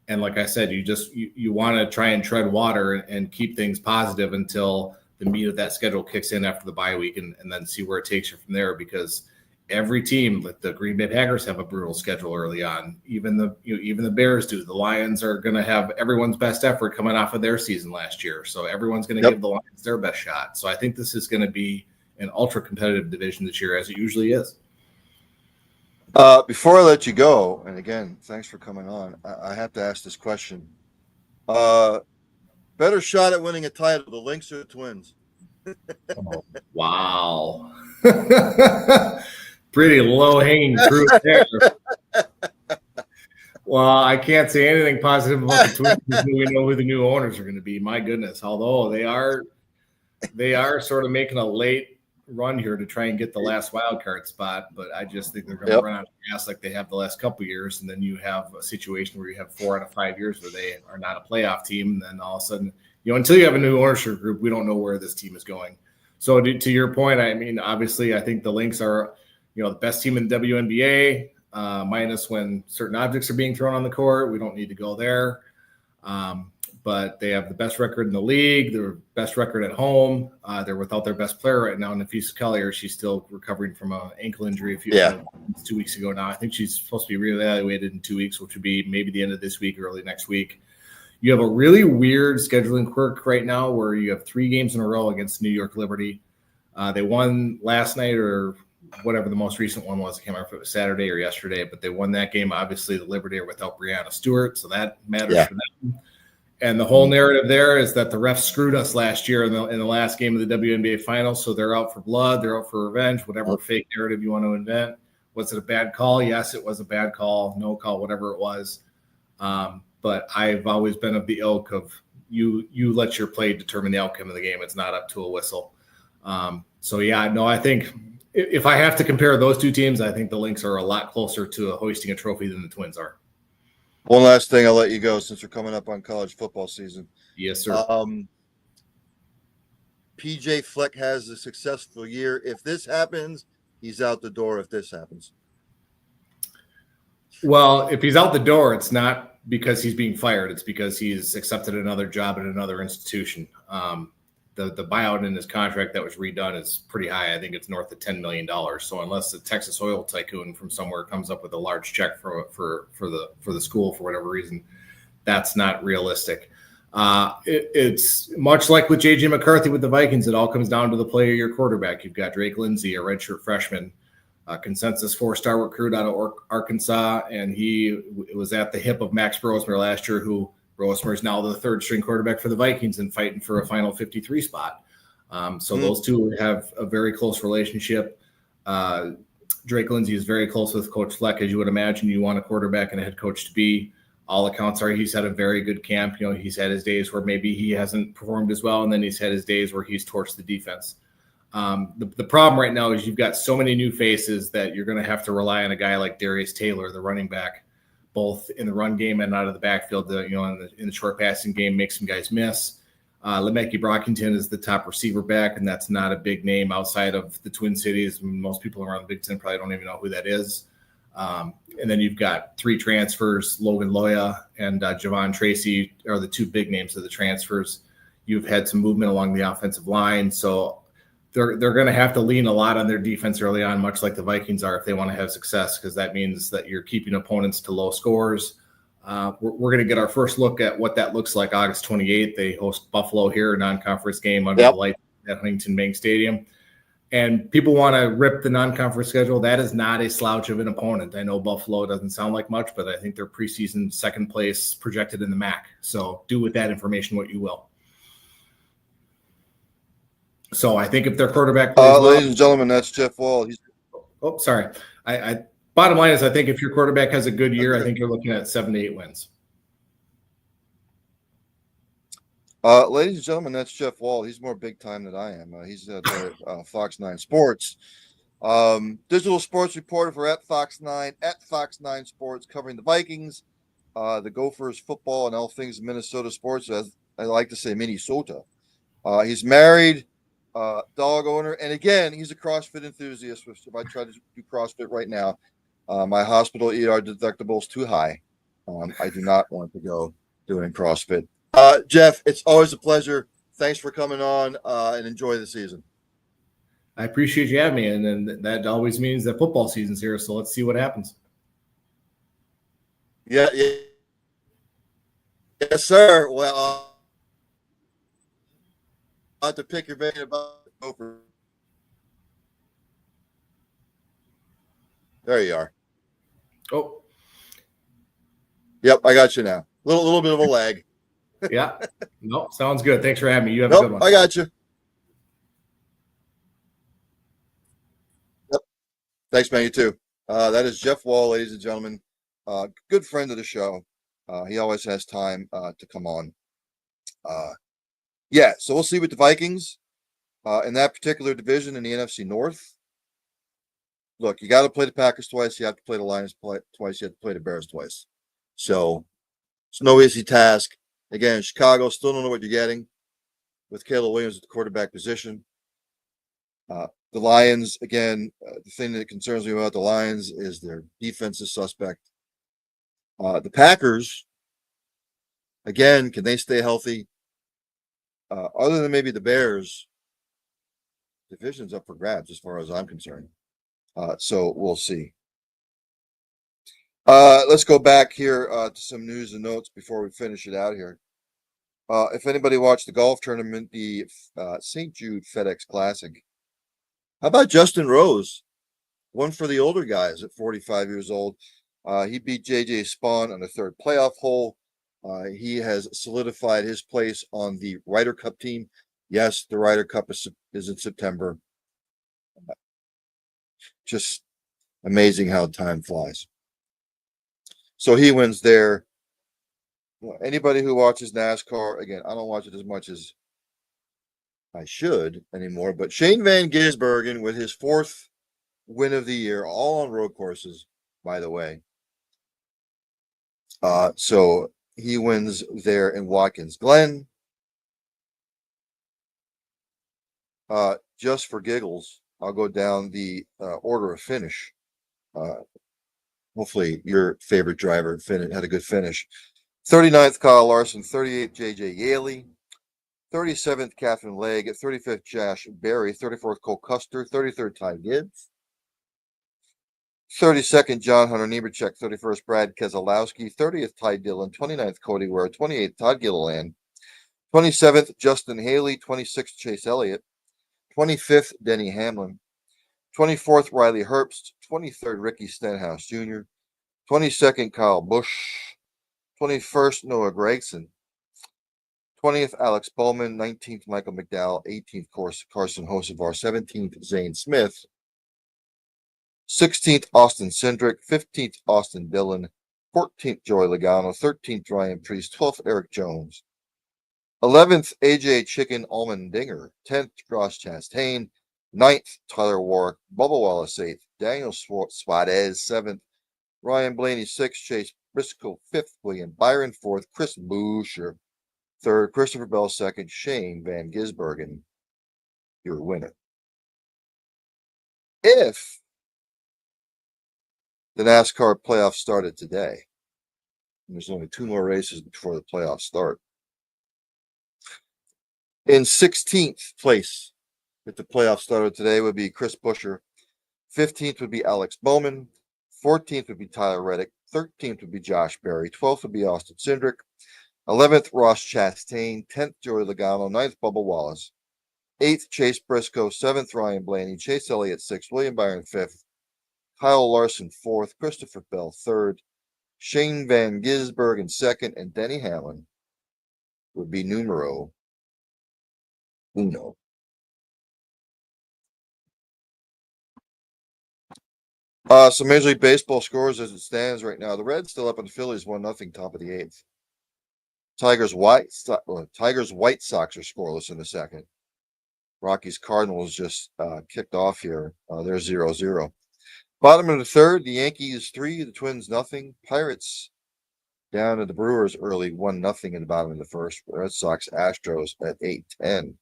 And like I said, you want to try and tread water and keep things positive until the meat of that schedule kicks in after the bye week, and then see where it takes you from there, because every team, like the Green Bay Packers, have a brutal schedule early on. Even the Bears do. The Lions are going to have everyone's best effort coming off of their season last year. So everyone's going to give the Lions their best shot. So I think this is going to be an ultra competitive division this year, as it usually is. Before I let you go, and again, thanks for coming on, I have to ask this question. Better shot at winning a title, the Lynx or the Twins? Wow. Pretty low-hanging fruit there. Well, I can't say anything positive about the Twins until we know who the new owners are going to be. My goodness. Although they are sort of making a late run here to try and get the last wild card spot, but I just think they're going to run out of gas like they have the last couple of years, and then you have a situation where you have 4 out of 5 years where they are not a playoff team, and then all of a sudden, until you have a new ownership group, we don't know where this team is going. So to your point, I mean, obviously, I think the Lynx are, the best team in the WNBA, minus when certain objects are being thrown on the court. We don't need to go there. But they have the best record in the league, their best record at home. They're without their best player right now, Nafisa Collier. She's still recovering from an ankle injury 2 weeks ago now. I think she's supposed to be reevaluated in 2 weeks, which would be maybe the end of this week, early next week. You have a really weird scheduling quirk right now where you have 3 games in a row against New York Liberty. They won last night, or whatever the most recent one was. I can't remember if it was Saturday or yesterday, but they won that game. Obviously, the Liberty are without Breanna Stewart, so that matters for them. And the whole narrative there is that the refs screwed us last year in the last game of the WNBA Finals, so they're out for blood, they're out for revenge, whatever fake narrative you want to invent. Was it a bad call? Yes, it was a bad call, no call, whatever it was. But I've always been of the ilk of you let your play determine the outcome of the game. It's not up to a whistle. I think if I have to compare those two teams, I think the Lynx are a lot closer to hoisting a trophy than the Twins are. One last thing, I'll let you go since we're coming up on college football season. Yes, sir. PJ Fleck has a successful year. If this happens, he's out the door. If this happens, well, if he's out the door, it's not because he's being fired. It's because he's accepted another job at another institution. The buyout in his contract that was redone is pretty high. I think it's north of $10 million. So unless the Texas oil tycoon from somewhere comes up with a large check for the school for whatever reason, that's not realistic. It's much like with J.J. McCarthy with the Vikings. It all comes down to the play of your quarterback. You've got Drake Lindsay, a redshirt freshman, a consensus 4-star recruit out of Arkansas, and he was at the hip of Max Brosmer last year, who Brosmer is now the third-string quarterback for the Vikings and fighting for a final 53 spot. Those two have a very close relationship. Drake Lindsay is very close with Coach Fleck, as you would imagine you want a quarterback and a head coach to be. All accounts are he's had a very good camp. He's had his days where maybe he hasn't performed as well, and then he's had his days where he's torched the defense. The problem right now is you've got so many new faces that you're going to have to rely on a guy like Darius Taylor, the running back, both in the run game and out of the backfield, in the short passing game, make some guys miss. Lemecky Brockington is the top receiver back, and that's not a big name outside of the Twin Cities. Most people around the Big Ten probably don't even know who that is. And then you've got 3 transfers. Logan Loya and Javon Tracy are the 2 big names of the transfers. You've had some movement along the offensive line, so they're going to have to lean a lot on their defense early on, much like the Vikings are, if they want to have success, because that means that you're keeping opponents to low scores. We're going to get our first look at what that looks like August 28th. They host Buffalo here, a non-conference game under the light at Huntington Bank Stadium. And people want to rip the non-conference schedule. That is not a slouch of an opponent. I know Buffalo doesn't sound like much, but I think they're preseason second place projected in the MAC. So do with that information what you will. So I think if their quarterback plays ladies and gentlemen, that's Jeff Wald. Sorry. Bottom line is I think if your quarterback has a good year, I think you're looking at 7 to 8 wins. Ladies and gentlemen, that's Jeff Wald. He's more big time than I am. He's at Fox 9 Sports. Digital sports reporter for at Fox 9 Sports, covering the Vikings, the Gophers, football, and all things Minnesota sports, as I like to say, Minnesota. He's married, dog owner, and again, he's a CrossFit enthusiast. Which if I try to do CrossFit right now, my hospital ER deductible is too high. I do not want to go doing CrossFit. Jeff, it's always a pleasure. Thanks for coming on and enjoy the season. I appreciate you having me, and then that always means that football season's here, so let's see what happens. Yeah. Yes, sir. Well, I'll have to pick your vein about over. There you are. Oh. Yep, I got you now. Little bit of a lag. Yeah. No, sounds good. Thanks for having me. You have a good one. I got you. Yep. Thanks, man. You too. That is Jeff Wald, ladies and gentlemen. Good friend of the show. He always has time to come on. So we'll see with the Vikings in that particular division in the NFC North. Look, you got to play the Packers twice. You have to play the Lions twice. You have to play the Bears twice. So it's no easy task. Again, Chicago still don't know what you're getting with Caleb Williams at the quarterback position. The Lions, again, the thing that concerns me about the Lions is their defense is suspect. The Packers, again, can they stay healthy? Other than maybe the Bears, division's up for grabs as far as I'm concerned. So we'll see. Let's go back here to some news and notes before we finish it out here. If anybody watched the golf tournament, the St. Jude FedEx Classic, how about Justin Rose? One for the older guys at 45 years old. He beat J.J. Spawn on the third playoff hole. He has solidified his place on the Ryder Cup team. Yes, the Ryder Cup is in September. Just amazing how time flies. So he wins there. Anybody who watches NASCAR, again, I don't watch it as much as I should anymore, but Shane Van Gisbergen with his fourth win of the year, all on road courses, by the way. So he wins there in Watkins Glen. Just for giggles, I'll go down the order of finish. Hopefully your favorite driver had a good finish. 39th, Kyle Larson. 38th, J.J. Yaley. 37th, Catherine Legg. 35th, Josh Berry. 34th, Cole Custer. 33rd, Ty Gibbs. 32nd, John Hunter Niebercheck. 31st, Brad Keselowski. 30th, Ty Dillon. 29th, Cody Ware. 28th, Todd Gilliland. 27th, Justin Haley. 26th, Chase Elliott. 25th, Denny Hamlin. 24th, Riley Herbst. 23rd, Ricky Stenhouse Jr. 22nd, Kyle Busch. 21st, Noah Gragson. 20th, Alex Bowman. 19th, Michael McDowell. 18th, Carson Hocevar. 17th, Zane Smith. 16th, Austin Cindric. 15th, Austin Dillon. 14th, Joey Logano. 13th, Ryan Priest. 12th, Eric Jones. 11th, AJ Chicken Allmendinger. 10th, Ross Chastain. 9th, Tyler Warwick. Bubba Wallace 8th. Daniel Suarez 7th. Ryan Blaney 6th. Chase Briscoe 5th. William Byron 4th. Chris Buescher 3rd. Christopher Bell 2nd. Shane Van Gisbergen, your winner. If the NASCAR playoffs started today, and there's only 2 more races before the playoffs start, in 16th place, if the playoffs started today, would be Chris Buescher. 15th would be Alex Bowman. 14th would be Tyler Reddick. 13th would be Josh Berry. 12th would be Austin Cindric. 11th, Ross Chastain. 10th, Joey Logano. 9th, Bubba Wallace. 8th, Chase Briscoe. 7th, Ryan Blaney. Chase Elliott, 6th. William Byron, 5th. Kyle Larson, 4th. Christopher Bell, 3rd. Shane Van Gisbergen in 2nd. And Denny Hamlin would be numero uno. Some Major League Baseball scores as it stands right now. The Reds still up on the Phillies, 1-0, top of the 8th. Tigers White Sox are scoreless in the 2nd. Rockies Cardinals just kicked off here. They're 0-0. Bottom of the 3rd, the Yankees 3, the Twins nothing. Pirates down to the Brewers early, 1-0 in the bottom of the 1st. Red Sox Astros at 8-10.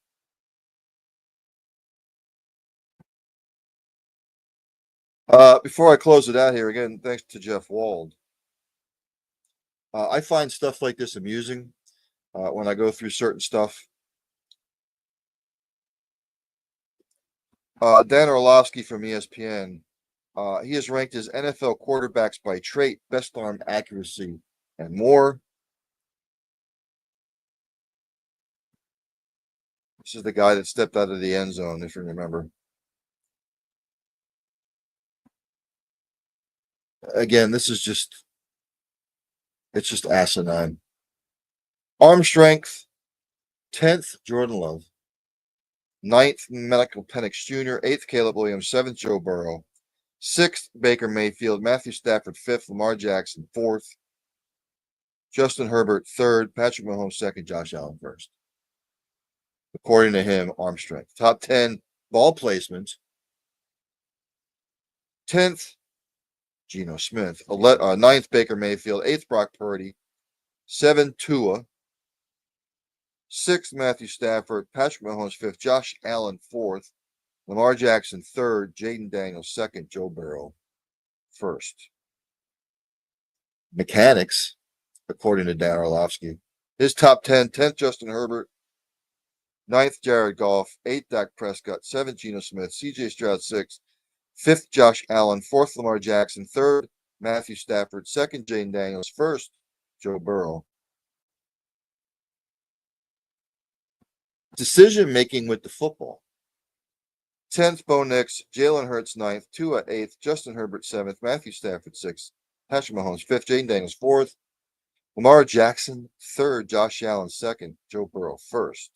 Before I close it out here, again, thanks to Jeff Wald. I find stuff like this amusing when I go through certain stuff. Dan Orlovsky from ESPN, he is ranked as NFL quarterbacks by trait, best arm accuracy, and more. This is the guy that stepped out of the end zone, if you remember. Again, this is just, it's just asinine. Arm strength, 10th, Jordan Love. 9th, Michael Penix Jr. 8th, Caleb Williams. 7th, Joe Burrow. 6th, Baker Mayfield. Matthew Stafford, 5th. Lamar Jackson, 4th. Justin Herbert, 3rd. Patrick Mahomes, 2nd. Josh Allen, 1st. According to him, arm strength. Top 10 ball placement. 10th, Geno Smith. 9th, Baker Mayfield. 8th, Brock Purdy. 7th, Tua. 6th, Matthew Stafford. Patrick Mahomes, 5th. Josh Allen, 4th. Lamar Jackson, 3rd. Jaden Daniels, 2nd. Joe Burrow, 1st. Mechanics, according to Dan Orlovsky. His top 10, 10th, Justin Herbert. 9th, Jared Goff. 8th, Dak Prescott. 7th, Geno Smith. CJ Stroud, 6th. 5th, Josh Allen. 4th, Lamar Jackson. 3rd, Matthew Stafford. 2nd, Jaden Daniels. 1st, Joe Burrow. Decision making with the football. 10th, Bo Nix. Jalen Hurts, 9th. Tua, 8th. Justin Herbert, 7th. Matthew Stafford, 6th. Patrick Mahomes, 5th. Jaden Daniels, 4th. Lamar Jackson, 3rd. Josh Allen, 2nd. Joe Burrow, 1st.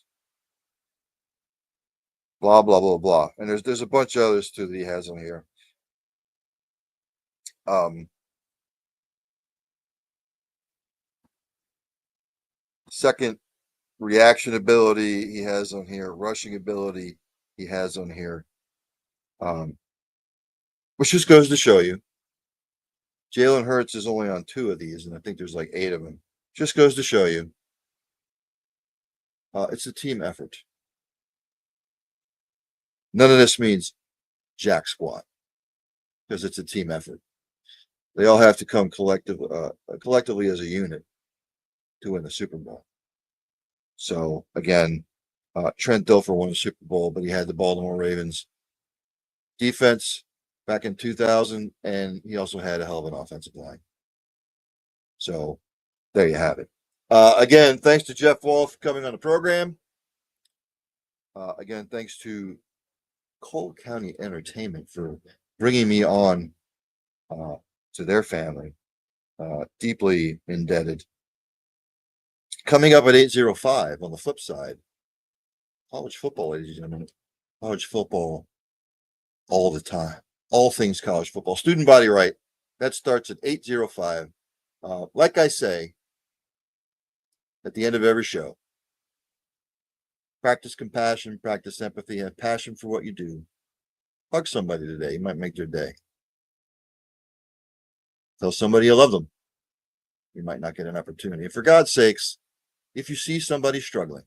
Blah, blah, blah, blah. And there's a bunch of others too that he has on here. Second, reaction ability he has on here. Rushing ability he has on here. Which just goes to show you, Jalen Hurts is only on 2 of these, and I think there's like 8 of them. Just goes to show you, it's a team effort. None of this means jack squat because it's a team effort. They all have to come collectively as a unit to win the Super Bowl. So again, Trent Dilfer won the Super Bowl, but he had the Baltimore Ravens defense back in 2000, and he also had a hell of an offensive line. So there you have it. Again, thanks to Jeff Wald for coming on the program. Again, thanks to Cole County Entertainment for bringing me on to their family. Deeply indebted. Coming up at 8:05 on the flip side, college football, ladies and gentlemen. College football all the time. All things college football. Student Body Right. That starts at 8:05. Like I say at the end of every show, practice compassion, practice empathy, and passion for what you do. Hug somebody today. You might make their day. Tell somebody you love them. You might not get an opportunity. And for God's sakes, if you see somebody struggling,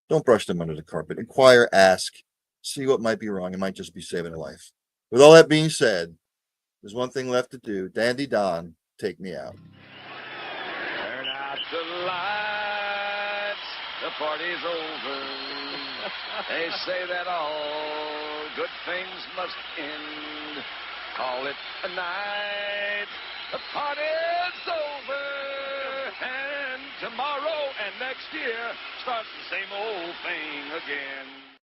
don't brush them under the carpet. Inquire, ask, see what might be wrong. It might just be saving a life. With all that being said, there's one thing left to do. Dandy Don, take me out. Turn out the lights. The party's over. They say that all good things must end. Call it a night. The party's over. And tomorrow and next year starts the same old thing again.